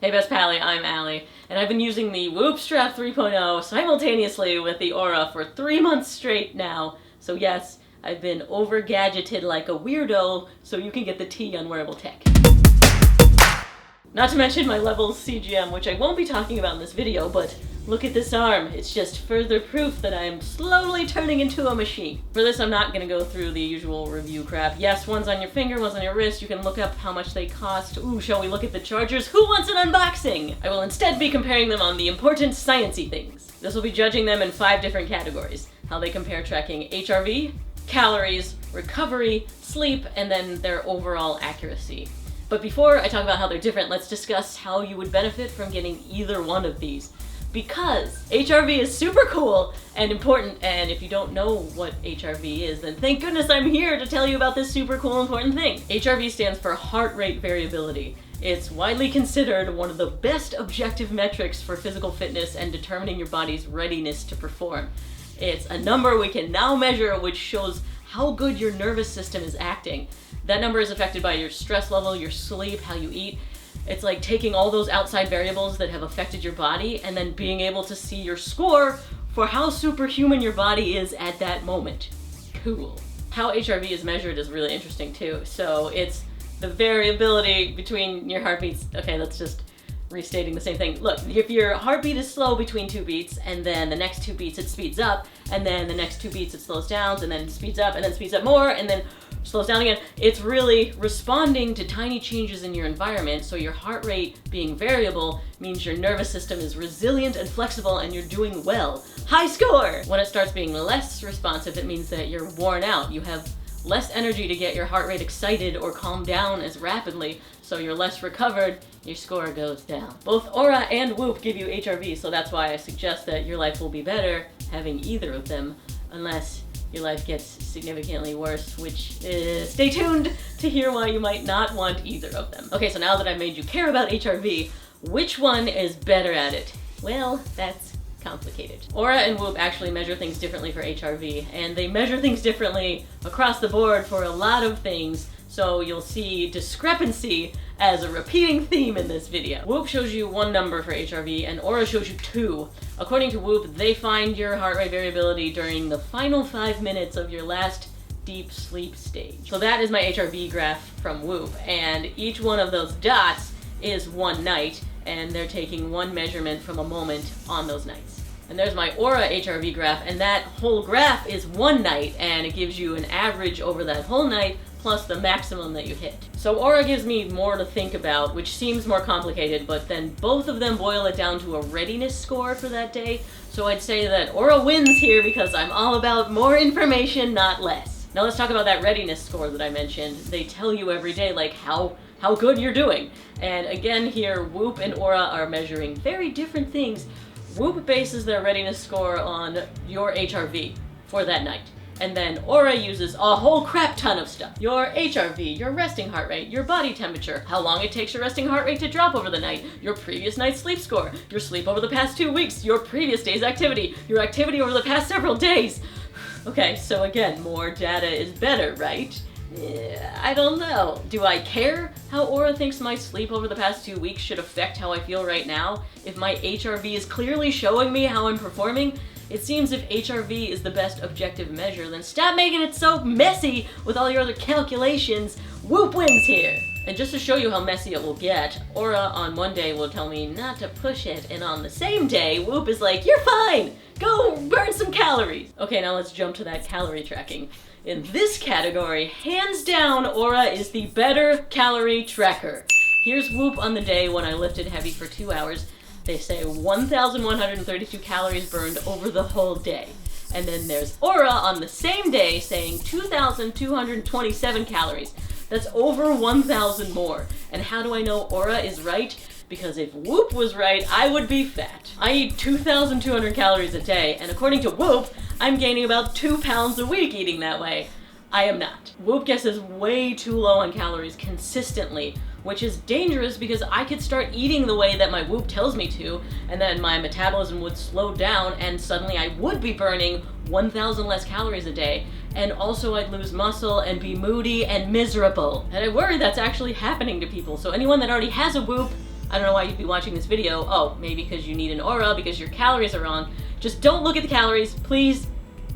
Hey Best Pally, I'm Allie, and I've been using the Whoop Strap 3.0 simultaneously with the Oura for 3 months straight now. So yes, I've been over-gadgeted like a weirdo, so you can get the tea on wearable tech. Not to mention my levels CGM, which I won't be talking about in this video, but look at this arm. It's just further proof that I'm slowly turning into a machine. For this, I'm not gonna go through the usual review crap. Yes, one's on your finger, one's on your wrist. You can look up how much they cost. Ooh, shall we look at the chargers? Who wants an unboxing? I will instead be comparing them on the important sciencey things. This will be judging them in 5 different categories. How they compare tracking HRV, calories, recovery, sleep, and then their overall accuracy. But before I talk about how they're different, let's discuss how you would benefit from getting either one of these. Because HRV is super cool and important, and if you don't know what HRV is, then thank goodness I'm here to tell you about this super cool important thing. HRV stands for heart rate variability. It's widely considered one of the best objective metrics for physical fitness and determining your body's readiness to perform. It's a number we can now measure which shows how good your nervous system is acting. That number is affected by your stress level, your sleep, how you eat. It's like taking all those outside variables that have affected your body and then being able to see your score for how superhuman your body is at that moment. Cool. How HRV is measured is really interesting too. So it's the variability between your heartbeats. Okay, that's just restating the same thing. Look, if your heartbeat is slow between 2 beats, and then the next 2 beats it speeds up, and then the next 2 beats it slows down, and then speeds up, and then speeds up more, and then slows down again. It's really responding to tiny changes in your environment, so your heart rate being variable means your nervous system is resilient and flexible and you're doing well. High score! When it starts being less responsive, it means that you're worn out. You have less energy to get your heart rate excited or calm down as rapidly, so you're less recovered, your score goes down. Both Oura and Whoop give you HRV, so that's why I suggest that your life will be better having either of them, unless your life gets significantly worse, which stay tuned to hear why you might not want either of them. Okay, so now that I've made you care about HRV, which one is better at it? Well, that's complicated. Oura and Whoop actually measure things differently for HRV, and they measure things differently across the board for a lot of things, so you'll see discrepancy as a repeating theme in this video. Whoop shows you 1 number for HRV, and Oura shows you 2. According to Whoop, they find your heart rate variability during the final 5 minutes of your last deep sleep stage. So that is my HRV graph from Whoop, and each one of those dots is 1 night, and they're taking 1 measurement from a moment on those nights. And there's my Oura HRV graph, and that whole graph is 1 night, and it gives you an average over that whole night plus the maximum that you hit. So Oura gives me more to think about, which seems more complicated, but then both of them boil it down to a readiness score for that day. So I'd say that Oura wins here because I'm all about more information, not less. Now let's talk about that readiness score that I mentioned. They tell you every day, like, how good you're doing. And again here, Whoop and Oura are measuring very different things. Whoop bases their readiness score on your HRV for that night. And then Oura uses a whole crap ton of stuff. Your HRV, your resting heart rate, your body temperature, how long it takes your resting heart rate to drop over the night, your previous night's sleep score, your sleep over the past 2 weeks, your previous day's activity, your activity over the past several days. Okay, so again, more data is better, right? I don't know. Do I care how Oura thinks my sleep over the past 2 weeks should affect how I feel right now? If my HRV is clearly showing me how I'm performing, it seems if HRV is the best objective measure, then stop making it so messy with all your other calculations. Whoop wins here! And just to show you how messy it will get, Oura on one day will tell me not to push it, and on the same day, Whoop is like, you're fine! Go burn some calories! Okay, now let's jump to that calorie tracking. In this category, hands down, Oura is the better calorie tracker. Here's Whoop on the day when I lifted heavy for 2 hours. They say 1,132 calories burned over the whole day. And then there's Oura on the same day saying 2,227 calories. That's over 1,000 more. And how do I know Oura is right? Because if Whoop was right, I would be fat. I eat 2,200 calories a day, and according to Whoop, I'm gaining about 2 pounds a week eating that way. I am not. Whoop guesses way too low on calories consistently, which is dangerous because I could start eating the way that my Whoop tells me to, and then my metabolism would slow down, and suddenly I would be burning 1,000 less calories a day, and also I'd lose muscle and be moody and miserable. And I worry that's actually happening to people, so anyone that already has a Whoop, I don't know why you'd be watching this video. Oh, maybe because you need an Oura because your calories are wrong. Just don't look at the calories, please.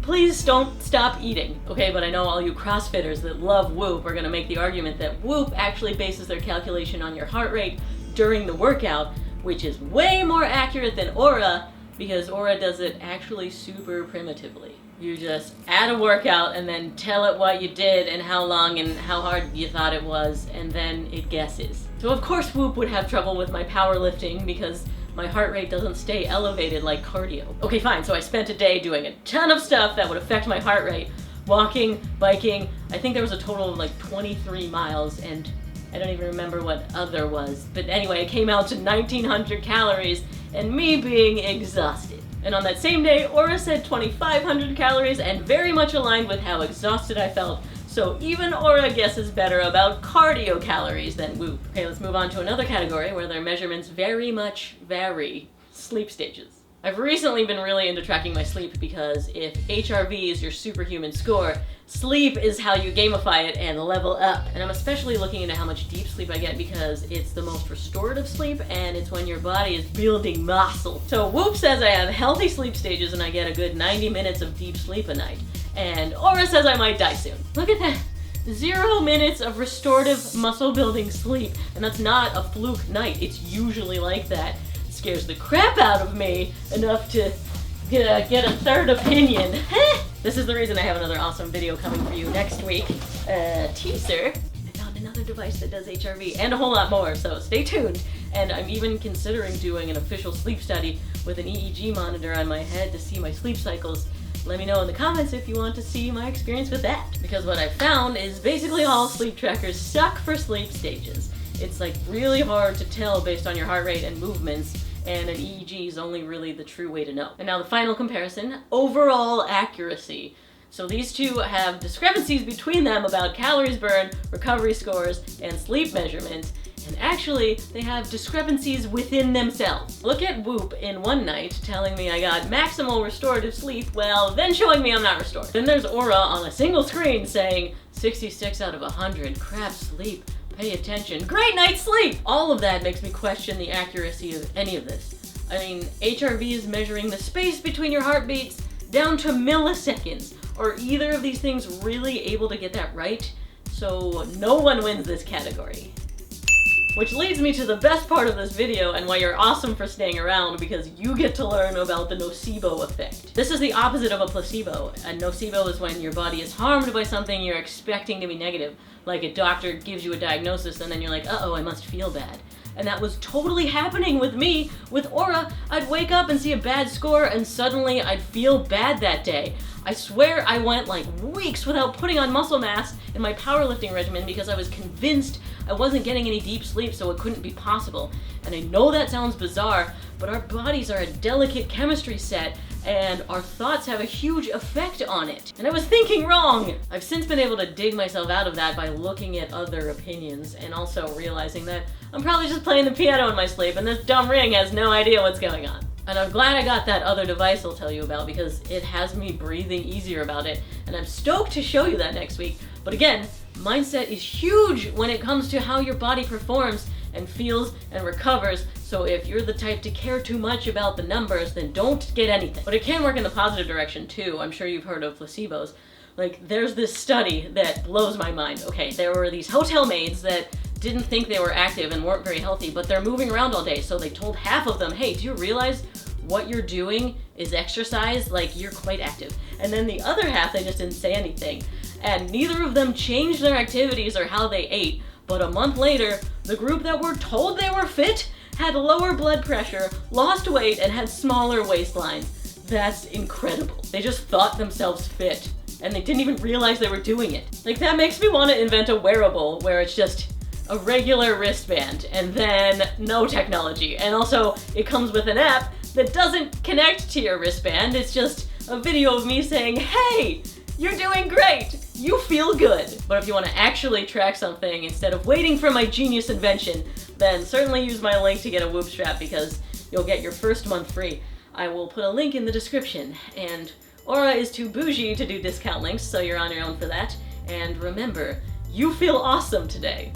Please don't stop eating. Okay, but I know all you CrossFitters that love Whoop are gonna make the argument that Whoop actually bases their calculation on your heart rate during the workout, which is way more accurate than Oura, because Oura does it actually super primitively. You just add a workout and then tell it what you did and how long and how hard you thought it was, and then it guesses. So of course Whoop would have trouble with my powerlifting because my heart rate doesn't stay elevated like cardio. Okay, fine, so I spent a day doing a ton of stuff that would affect my heart rate. Walking, biking, I think there was a total of like 23 miles, and I don't even remember what other was. But anyway, it came out to 1,900 calories, and me being exhausted. And on that same day, Oura said 2,500 calories, and very much aligned with how exhausted I felt. So even Oura guesses better about cardio calories than Whoop. Okay, let's move on to another category where their measurements very much vary. Sleep stages. I've recently been really into tracking my sleep because if HRV is your superhuman score, sleep is how you gamify it and level up. And I'm especially looking into how much deep sleep I get because it's the most restorative sleep and it's when your body is building muscle. So Whoop says I have healthy sleep stages and I get a good 90 minutes of deep sleep a night. And Oura says I might die soon. Look at that. 0 minutes of restorative muscle building sleep. And that's not a fluke night. It's usually like that. It scares the crap out of me enough to get a third opinion. This is the reason I have another awesome video coming for you next week. Teaser. I found another device that does HRV and a whole lot more, so stay tuned. And I'm even considering doing an official sleep study with an EEG monitor on my head to see my sleep cycles. Let me know in the comments if you want to see my experience with that. Because what I found is basically all sleep trackers suck for sleep stages. It's like really hard to tell based on your heart rate and movements, and an EEG is only really the true way to know. And now the final comparison, overall accuracy. So these two have discrepancies between them about calories burned, recovery scores, and sleep measurements. And actually, they have discrepancies within themselves. Look at Whoop in one night telling me I got maximal restorative sleep, well, then showing me I'm not restored. Then there's Oura on a single screen saying 66 out of 100, crap sleep, pay attention, great night's sleep! All of that makes me question the accuracy of any of this. I mean, HRV is measuring the space between your heartbeats down to milliseconds. Are either of these things really able to get that right? So no one wins this category. Which leads me to the best part of this video and why you're awesome for staying around, because you get to learn about the nocebo effect. This is the opposite of a placebo. A nocebo is when your body is harmed by something you're expecting to be negative. Like a doctor gives you a diagnosis and then you're like, uh-oh, I must feel bad. And that was totally happening with me. With Oura, I'd wake up and see a bad score and suddenly I'd feel bad that day. I swear I went like weeks without putting on muscle mass in my powerlifting regimen because I was convinced I wasn't getting any deep sleep, so it couldn't be possible. And I know that sounds bizarre, but our bodies are a delicate chemistry set and our thoughts have a huge effect on it. And I was thinking wrong! I've since been able to dig myself out of that by looking at other opinions and also realizing that I'm probably just playing the piano in my sleep and this dumb ring has no idea what's going on. And I'm glad I got that other device I'll tell you about because it has me breathing easier about it, and I'm stoked to show you that next week. But again, mindset is huge when it comes to how your body performs and feels and recovers, so if you're the type to care too much about the numbers, then don't get anything. But it can work in the positive direction too. I'm sure you've heard of placebos. Like, there's this study that blows my mind. Okay, there were these hotel maids that didn't think they were active and weren't very healthy, but they're moving around all day, so they told half of them, hey, do you realize what you're doing is exercise? Like, you're quite active. And then the other half, they just didn't say anything. And neither of them changed their activities or how they ate, but a month later, the group that were told they were fit had lower blood pressure, lost weight, and had smaller waistlines. That's incredible. They just thought themselves fit, and they didn't even realize they were doing it. Like, that makes me want to invent a wearable where it's just a regular wristband and then no technology. And also, it comes with an app that doesn't connect to your wristband. It's just a video of me saying, hey, you're doing great, you feel good. But if you want to actually track something instead of waiting for my genius invention, then certainly use my link to get a Whoop strap because you'll get your first month free. I will put a link in the description, and Oura is too bougie to do discount links, so you're on your own for that. And remember, you feel awesome today.